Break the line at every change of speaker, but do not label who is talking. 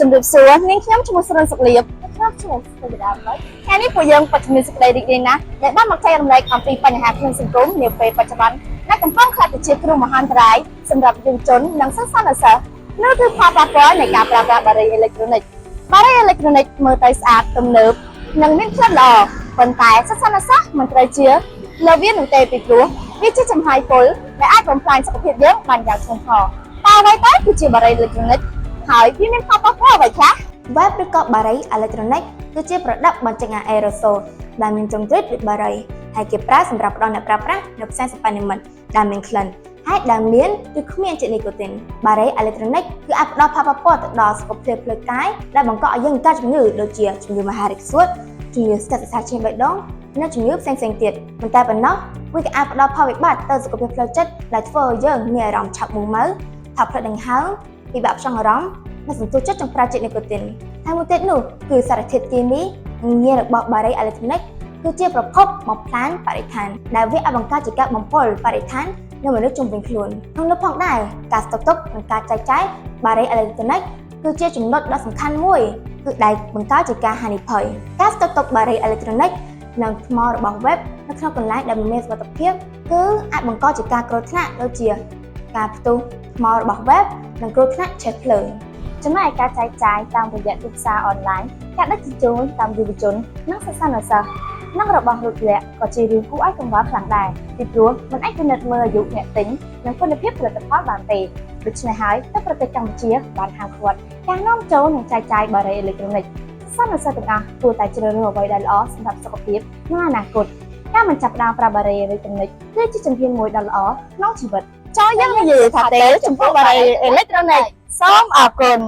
ជំរាបសួរនាងខ្ញុំឈ្មោះស្រុនសុកលៀបខ្ញុំឈ្មោះស្រីដាមហើយថ្ងៃនេះពួកយើងពិតជាមានសេចក្តីរីករាយណាស់ដែលបានមកចែករំលែកអំពីបញ្ហាក្នុងសង្គមនាពេលបច្ចុប្បន្នដែលកំពុងក្លាយទៅជាគ្រោះមហន្តរាយសម្រាប់យុវជននិងសិស្សានុសិស្សនោះគឺផលប៉ះពាល់នៃការប្រើប្រាស់បារីអេឡិចត្រូនិកមើលទៅស្អាតទំនើបនិងមានក្លិនល្អប៉ុន្តែសិស្សានុសិស្សមិនត្រូវជឿលើវានោះទេពីព្រោះវាជាចំហាយពុលដែលអាចបំផ្លាញសុខភាពយើងបានយ៉ាងធ្ងន់ធ្ងរតើអ្វីទៅគឺជាបារីអេឡិចត្រូនិកហើយវាមានផលប៉ះពាល់អ្វីខ្លះ Web ឬក៏បារីអេឡិចត្រូនិកគឺជាប្រដាប់បញ្ចេញអេរ៉ូសូលដែលមានចង្រិតដូចបារីហើយគេប្រើសម្រាប់ផ្ដល់អ្នកប្រើប្រាស់នៅផ្សេងសព្វនិមិត្តដែលមានក្លិនហើយដែលមានឬគ្មានជាតិនីកូទីនបារីអេឡិចត្រូនិកគឺអាចផ្ដល់ផលប៉ះពាល់ទៅដល់សុខភាពផ្លូវកាយដែលបង្កឲ្យយើងកើតជំងឺដូចជាជំងឺមហារីកសួតជំងឺស្ទះប្រសាទឈាមបេះដូងនិងជំងឺផ្សេងៗទៀតប៉ុន្តែប៉ុណ្ណោះវាក៏អាចផ្ដល់ផលវិបាកទៅសុខភាពផ្លូវចិត្តដែលធ្វើឲ្យយើងមានអារម្មណ៍ឆាប់មួម៉ៅថប់ផ្លិតដង្ហើមពិបាកផ្ចង់អារម្មណ៍និងសន្ទុះចិត្តចង់ប្រើជាតិនីកូទីនហើយមួយទៀតនោះគឺសារធាតុគីមីញ៉ាំរបស់បារីអេឡិចត្រូនិកគឺជាប្រភពបំផ្លាញបរិស្ថានដែលវាអាចបង្កើតជាការបំពុលបរិស្ថាននៅមនុស្សជុំវិញខ្លួនក្នុងនោះផងដែរការស្តុកទុកនិងការចែកចាយបារីអេឡិចត្រូនិកគឺជាចំណុចដ៏សំខាន់មួយគឺដែលបង្កើតជាការហានិភ័យការស្តុកទុកបារីអេឡិចត្រូនិកនិងថ្មរបស់ web នៅក្នុងកន្លែងដែលមិនមានសុវត្ថិភាពគឺអាចបង្កជាការគ្រោះថ្នាក់ដូចជាការផ្ទុះថ្មរបស់ web និងគ្រោះថ្នាក់ឆេះភ្លើងចំណែកការចែកចាយតាមរយៈទីផ្សារអនឡាញការដឹកជញ្ជូនតាមយុវជននិងសិស្សានុសិស្សនិងរបស់លក់លក្ខក៏ជារឿងគួរឲ្យកង្វល់ខ្លាំងដែរពីព្រោះមិនអាចពិនិត្យមើលអាយុអ្នកទិញនិងគុណភាពផលិតផលបានទេដូច្នេះហើយទៅប្រទេសកម្ពុជាបានហាមឃាត់ការនាំចូលនិងចែកចាយបារីអេឡិចត្រូនិកសិស្សនិស្សិតទាំងអស់គួរតែជ្រើសរើសអ្វីដែលល្អសម្រាប់សុខភាពនិងអនាគតការមិនចាប់ផ្ដើមប្រើបារីអេឡិចត្រូនិកគឺជាជំហានមួយដ៏ល្អក្នុងជីវិតចូលយើងនិយាយថាទេចំពោះបារីអេឡិចត្រូនិកសូមអរគុណ